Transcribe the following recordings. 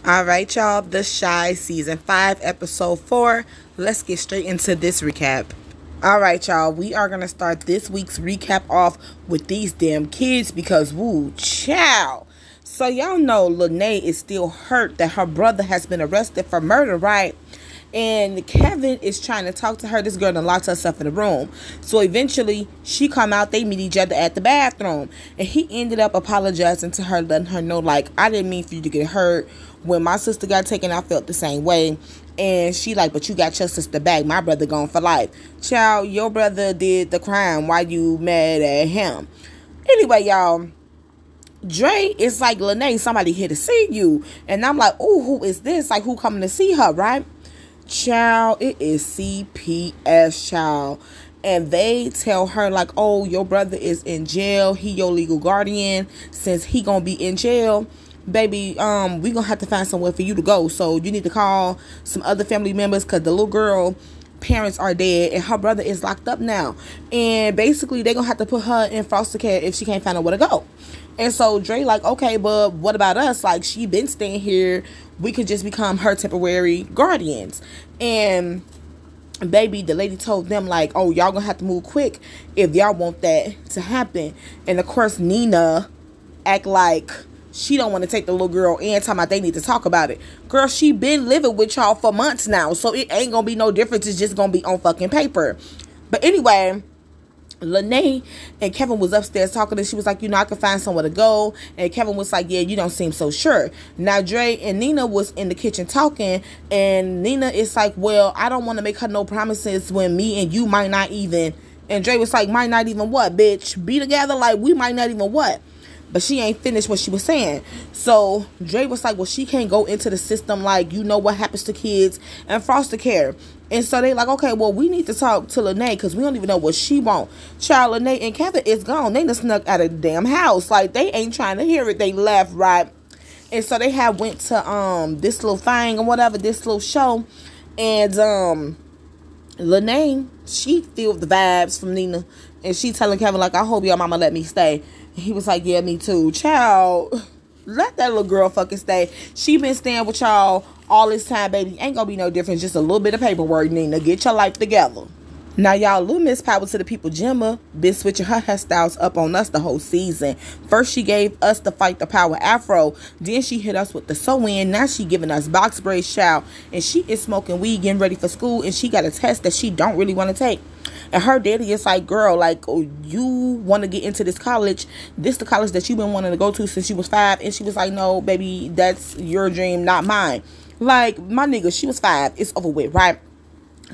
All right, y'all. The Shy Season 5, Episode 4. Let's get straight into this recap. All right, y'all. We are going to start this week's recap off with these damn kids because, woo, chow. So, y'all know Lene is still hurt that her brother has been arrested for murder, right? And Kevin is trying to talk to her. This girl done locked herself in the room. So eventually, she come out. They meet each other at the bathroom. And he ended up apologizing to her, letting her know, like, I didn't mean for you to get hurt. When my sister got taken, I felt the same way. And she like, but you got your sister back. My brother gone for life. Child, your brother did the crime. Why you mad at him? Anyway, y'all. Dre is like, Lene, somebody here to see you. And I'm like, oh, who is this? Like, who coming to see her, right? Child, it is CPS, child. And they tell her, like, oh, your brother is in jail. He your legal guardian. Since he gonna be in jail, baby, we gonna have to find somewhere for you to go. So you need to call some other family members because the little girl parents are dead and her brother is locked up now. And basically, they gonna have to put her in foster care if she can't find nowhere to go. And so Dre like, okay, but what about us? Like, she been staying here. We could just become her temporary guardians. And baby, the lady told them like, oh, y'all gonna have to move quick if y'all want that to happen. And of course, Nina act like she don't want to take the little girl and talking about they need to talk about it. Girl, she been living with y'all for months now. So it ain't gonna be no difference. It's just gonna be on fucking paper. But anyway, Lene and Kevin was upstairs talking, and she was like, you know, I can find somewhere to go. And Kevin was like, yeah, you don't seem so sure. Now Dre and Nina was in the kitchen talking, and Nina is like, well, I don't want to make her no promises when me and you might not even. And Dre was like, might not even what, bitch? Be together? Like, we might not even what? But she ain't finished what she was saying. So Dre was like, well, she can't go into the system. Like, you know what happens to kids and foster care. And so they like, okay, well, we need to talk to Lene because we don't even know what she want. Child, Lene and Kevin is gone. They just snuck out of the damn house. Like, they ain't trying to hear it. They left, right? And so they had went to this little thing or whatever, this little show. And Lene, she feel the vibes from Nina. And she telling Kevin, like, I hope your mama let me stay. And he was like, yeah, me too. Child, let that little girl fucking stay. She been staying with y'all all this time, baby. Ain't gonna be no difference. Just a little bit of paperwork, Nina. Get your life together. Now, y'all, little Miss Power to the people, Gemma, been switching her hairstyles up on us the whole season. First, she gave us the Fight the Power afro. Then she hit us with the sew-in. Now she giving us box braids, child. And she is smoking weed, getting ready for school. And she got a test that she don't really want to take. And her daddy is like, girl, like, oh, you want to get into this college. This the college that you've been wanting to go to since you was 5. And she was like, no, baby, that's your dream, not mine. Like, my nigga, she was 5. It's over with, right?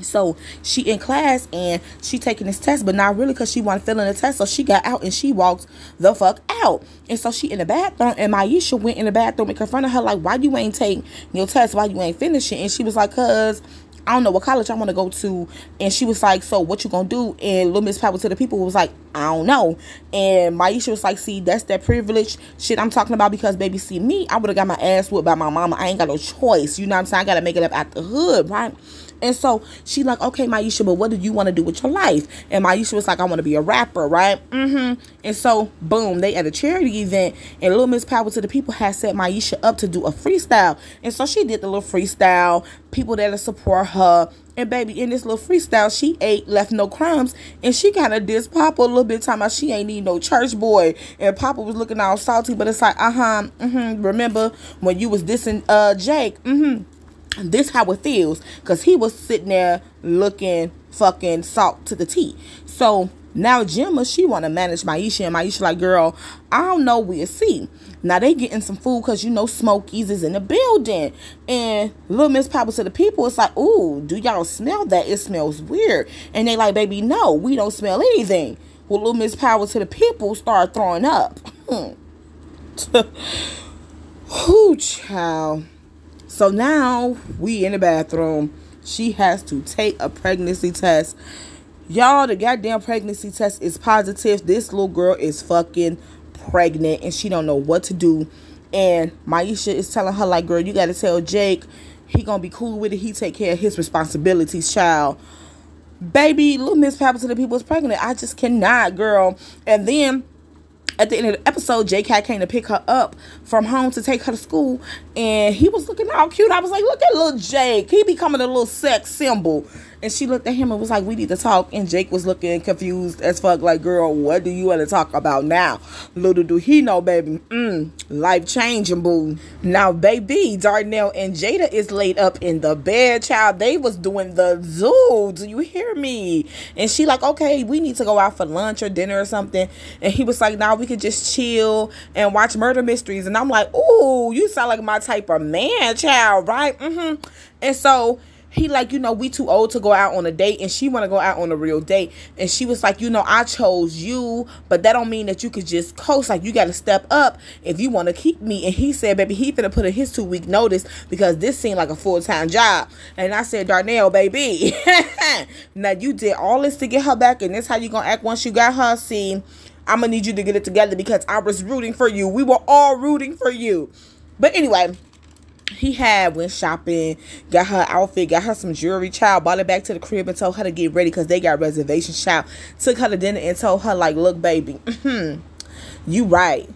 So she in class and she taking this test, but not really because she wasn't feeling the test. So she got out and she walked the fuck out. And so she in the bathroom, and Maisha went in the bathroom and confronted her like, why you ain't take your test? Why you ain't finish it? And she was like, cause I don't know what college I want to go to. And she was like, so what you gonna do? And little Miss Power to the people was like, I don't know. And Maisha was like, see, that's that privilege shit I'm talking about, because baby, see me, I would have got my ass whipped by my mama. I ain't got no choice. You know what I'm saying? I gotta make it up out the hood, right? And so she like, okay, Maisha, but what do you want to do with your life? And Maisha was like, I want to be a rapper, right? And so, boom, they at a charity event, and little Miss Power to the people had set Maisha up to do a freestyle. And so she did the little freestyle, people that support her. And baby, in this little freestyle, she ate, left no crumbs, and she kind of dissed Papa a little bit, talking about she ain't need no church boy. And Papa was looking all salty, but it's like, remember when you was dissing Jake? This how it feels, because he was sitting there looking fucking salt to the tea. So now Gemma, she want to manage Maisha, and Maisha like, girl, I don't know, we'll see. Now they getting some food because, you know, Smokies is in the building. And little Miss Power to the people, it's like, ooh, do y'all smell that? It smells weird. And they like, baby, no, we don't smell anything. Well, little Miss Power to the people start throwing up. Whoo, child. So now we in the bathroom. She has to take a pregnancy test. Y'all, the goddamn pregnancy test is positive. This little girl is fucking pregnant and she don't know what to do. And Maisha is telling her like, girl, you got to tell Jake. He gonna be cool with it. He take care of his responsibilities, child. Baby, little Miss Power to the people is pregnant. I just cannot, girl. And then At the end of the episode, J-Cat came to pick her up from home to take her to school, and he was looking all cute. I was like, look at little Jake. He becoming a little sex symbol. And she looked at him and was like, we need to talk. And Jake was looking confused as fuck, like, girl, what do you want to talk about now? Little do he know, baby. Life-changing, boo. Now, baby, Darnell and Jada is laid up in the bed, child. They was doing the zoo. Do you hear me? And she like, okay, we need to go out for lunch or dinner or something. And he was like, nah, we could just chill and watch murder mysteries. And I'm like, ooh, you sound like my type of man, child, right? And so he like, you know, we too old to go out on a date, and she want to go out on a real date. And she was like, you know, I chose you, but that don't mean that you could just coast. Like, you got to step up if you want to keep me. And he said, baby, he finna put in his 2-week notice because this seemed like a full-time job. And I said, Darnell, baby, now you did all this to get her back, and this how you gonna act once you got her? See, I'm gonna need you to get it together because I was rooting for you. We were all rooting for you. But anyway, he went shopping, got her outfit, got her some jewelry, child, brought it back to the crib and told her to get ready because they got reservations, child. Took her to dinner and told her, like, look, baby, you right.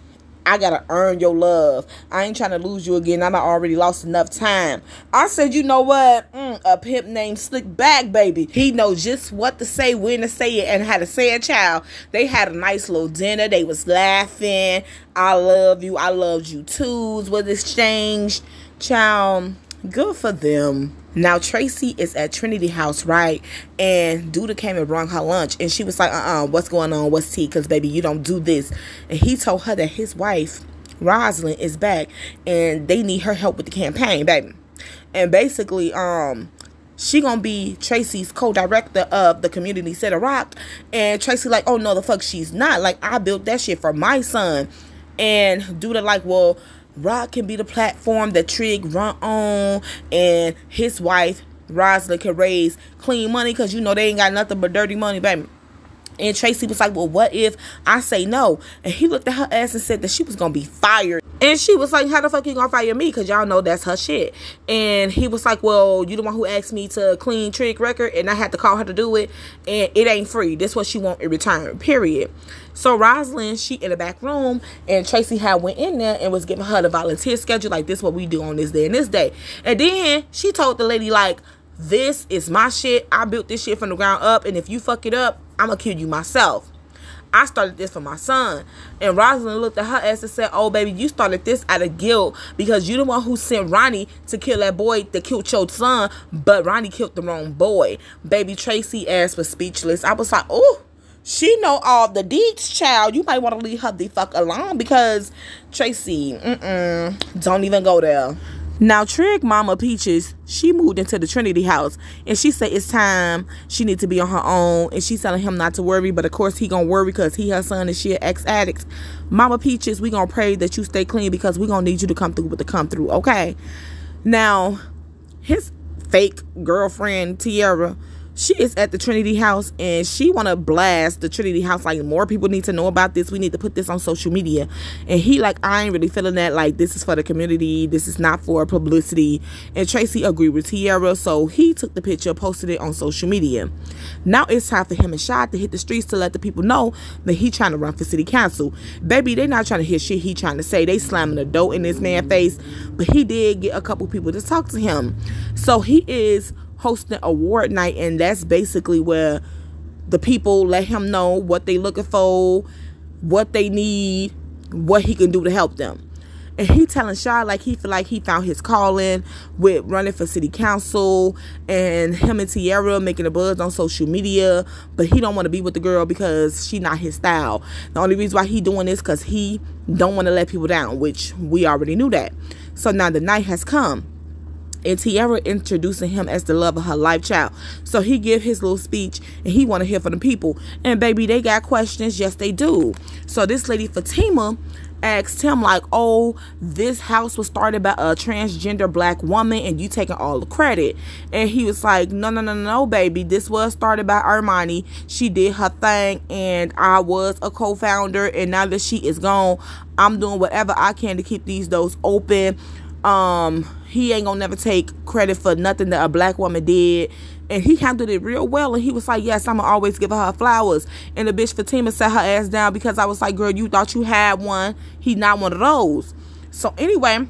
I gotta earn your love. I ain't trying to lose you again. I already lost enough time. I said, you know what? A pimp named Slick Back, baby. He knows just what to say, when to say it, and how to say it, child. They had a nice little dinner. They was laughing. I love you. I loved you too. Was exchanged. Child, good for them. Now, Tracy is at Trinity House, right? And Duda came and brought her lunch. And she was like, what's going on? What's tea? Because, baby, you don't do this. And he told her that his wife, Rosalind, is back. And they need her help with the campaign, baby. And basically, she gonna be Tracy's co-director of the Community Center Rock. And Tracy like, oh, no, the fuck she's not. Like, I built that shit for my son. And Duda like, well, Rock can be the platform that Trig run on, and his wife, Rosalind, can raise clean money because, you know, they ain't got nothing but dirty money, baby. And Tracy was like, well, what if I say no? And he looked at her ass and said that she was going to be fired. And she was like, how the fuck you going to fire me? Because y'all know that's her shit. And he was like, well, you the one who asked me to clean Trig record, and I had to call her to do it, and it ain't free. This what she want in return, period. So Rosalind, she in the back room, and Tracy had went in there and was giving her the volunteer schedule, like, this what we do on this day and this day. And then she told the lady, like, this is my shit. I built this shit from the ground up, and if you fuck it up, I'm gonna kill you myself. I started this for my son. And Rosalind looked at her ass and said, oh, baby, you started this out of guilt because you the one who sent Ronnie to kill that boy that killed your son, but Ronnie killed the wrong boy. Baby, Tracy ass was speechless. I was like, oh, she know all the deets, child. You might want to leave her the fuck alone because Tracy, don't even go there. Now, Trig Mama Peaches, she moved into the Trinity House, and she said it's time she need to be on her own, and she's telling him not to worry, but of course he gonna worry because he her son and she an ex-addict. Mama Peaches, we gonna pray that you stay clean because we gonna need you to come through with the come through, okay? Now, his fake girlfriend, Tiara, she is at the Trinity House, and she want to blast the Trinity House like more people need to know about this. We need to put this on social media. And he like, I ain't really feeling that. Like, this is for the community. This is not for publicity. And Tracy agreed with Tiara, so he took the picture, posted it on social media. Now it's time for him and Shad to hit the streets to let the people know that he trying to run for city council. Baby, they not trying to hear shit he trying to say. They slamming the dough in this man's face. But he did get a couple people to talk to him. So he is hosting award night, and that's basically where the people let him know what they looking for, what they need, what he can do to help them. And he telling Shad like he feel like he found his calling with running for city council, and him and Tiara making a buzz on social media, but he don't want to be with the girl because she not his style. The only reason why he doing this because he don't want to let people down, which we already knew that. So now the night has come, and Tiara introducing him as the love of her life, child. So he give his little speech, and he want to hear from the people. And baby, they got questions. Yes, they do. So this lady Fatima asked him like, oh, this house was started by a transgender black woman, and you taking all the credit. And he was like, no, baby. This was started by Armani. She did her thing, and I was a co-founder. And now that she is gone, I'm doing whatever I can to keep these doors open. He ain't gonna never take credit for nothing that a black woman did. And he handled it real well. And he was like, yes, I'm gonna always give her flowers. And the bitch Fatima sat her ass down because I was like, girl, you thought you had one. He not one of those. So anyway,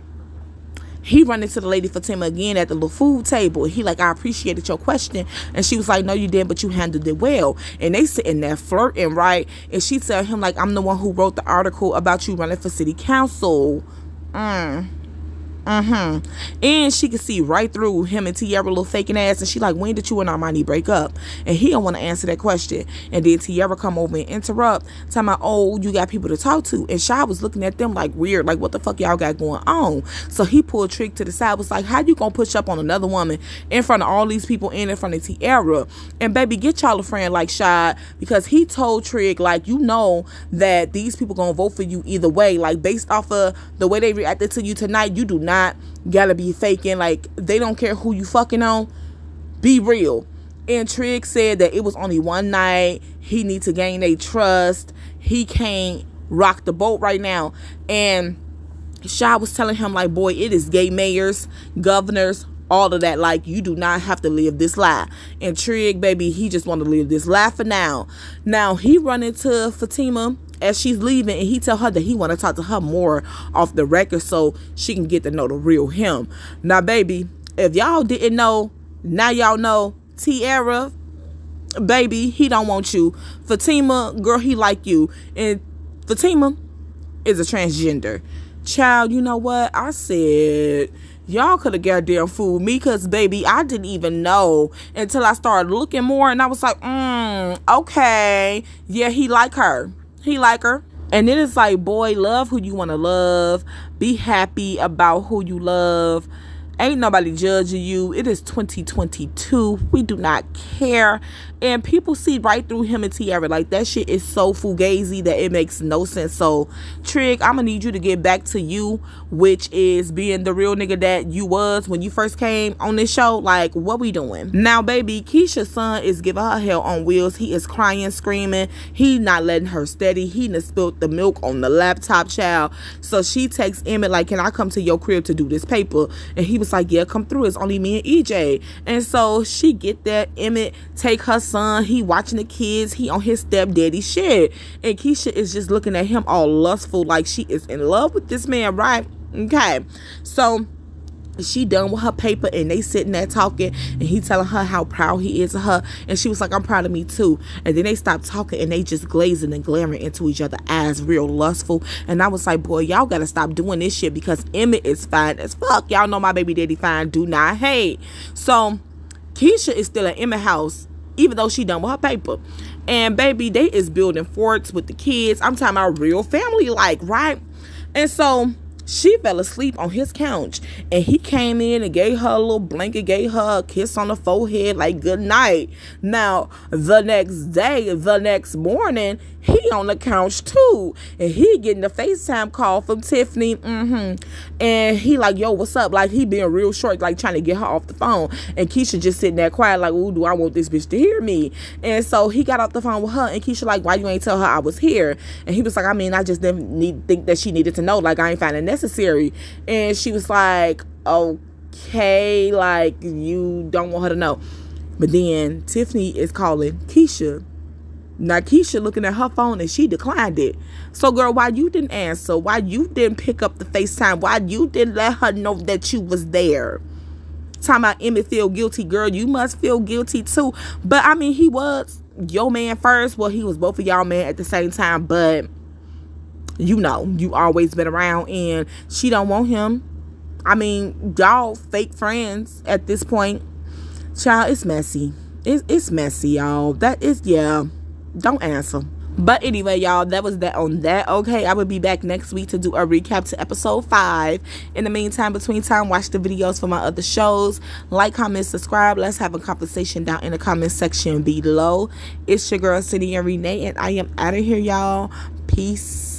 he run into the lady Fatima again at the little food table. He like, I appreciated your question. And she was like, no, you didn't, but you handled it well. And they sitting there flirting, right? And she tell him like, I'm the one who wrote the article about you running for city council. And she could see right through him and Tiara little faking ass. And she like, when did you and Armani break up? And he don't want to answer that question. And then Tiara come over and interrupt, talking about, oh, you got people to talk to. And Shy was looking at them like weird, like what the fuck y'all got going on? So he pulled Trick to the side, was like, how you gonna push up on another woman in front of all these people and in front of Tiara? And baby, get y'all a friend like Shy, because he told Trick, like, you know that these people gonna vote for you either way. Like, based off of the way they reacted to you tonight, you do not gotta be faking. Like, they don't care who you fucking on. Be real. And Trig said that it was only one night. He needs to gain their trust. He can't rock the boat right now. And Shy was telling him like, boy, it is gay mayors, governors, all of that. Like, you do not have to live this lie. And Trig, baby, he just want to live this lie for now. Now he run into Fatima as she's leaving, and he tell her that he want to talk to her more off the record so she can get to know the real him. Now, baby, if y'all didn't know, now y'all know. Tiara, baby, he don't want you. Fatima, girl, he like you. And Fatima is a transgender. Child, you know what? I said, y'all could have goddamn fooled me, because, baby, I didn't even know until I started looking more, and I was like, okay. Yeah, he like her. He like her. And then it's like, boy, love who you want to love. Be happy about who you love. Ain't nobody judging you. It is 2022. We do not care. And people see right through him and Tiara. Like, that shit is so fugazi that it makes no sense. So, Trig, I'm going to need you to get back to you, which is being the real nigga that you was when you first came on this show. Like, what we doing? Now, baby, Keisha's son is giving her hell on wheels. He is crying, screaming. He not letting her steady. He done spilled the milk on the laptop, child. So, she texts Emmett, like, can I come to your crib to do this paper? And he was like, yeah, come through. It's only me and EJ. And so, she get that. Emmett take her son, he watching the kids, he on his stepdaddy shit, and Keisha is just looking at him all lustful, like she is in love with this man, right? Okay, so she done with her paper, and they sitting there talking, and he telling her how proud he is of her, and she was like, I'm proud of me too. And then they stopped talking, and they just glazing and glaring into each other's eyes real lustful. And I was like, boy, y'all gotta stop doing this shit, because Emmett is fine as fuck. Y'all know my baby daddy fine, do not hate. So Keisha is still at Emmett house, even though she done with her paper. And baby, they is building forts with the kids. I'm talking about real family like, right? And so she fell asleep on his couch, and he came in and gave her a little blanket, gave her a kiss on the forehead, like, good night. Now, the next morning, he on the couch too, and he getting a FaceTime call from Tiffany. And he like, yo, what's up? Like, he being real short, like trying to get her off the phone. And Keisha just sitting there quiet, like, ooh, do I want this bitch to hear me? And so he got off the phone with her, and Keisha like, why you ain't tell her I was here? And he was like, I mean, I just didn't think that she needed to know. Like, I ain't find it necessary. And she was like, okay, like, you don't want her to know. But then Tiffany is calling Keisha. Now, Keisha looking at her phone, and she declined it. So, girl, why you didn't answer? Why you didn't pick up the FaceTime? Why you didn't let her know that you was there? Talking about Emmett feel guilty. Girl, you must feel guilty too. But, I mean, he was your man first. Well, he was both of y'all man at the same time. But, you know, you always been around, and she don't want him. I mean, y'all fake friends at this point. Child, it's messy. It's messy, y'all. That is, yeah. Don't answer. But anyway, y'all, that was that on that. Okay, I will be back next week to do a recap to episode 5. In the meantime, between time, watch the videos for my other shows. Like, comment, subscribe. Let's have a conversation down in the comment section below. It's your girl, Cindy and Renee, and I am out of here, y'all. Peace.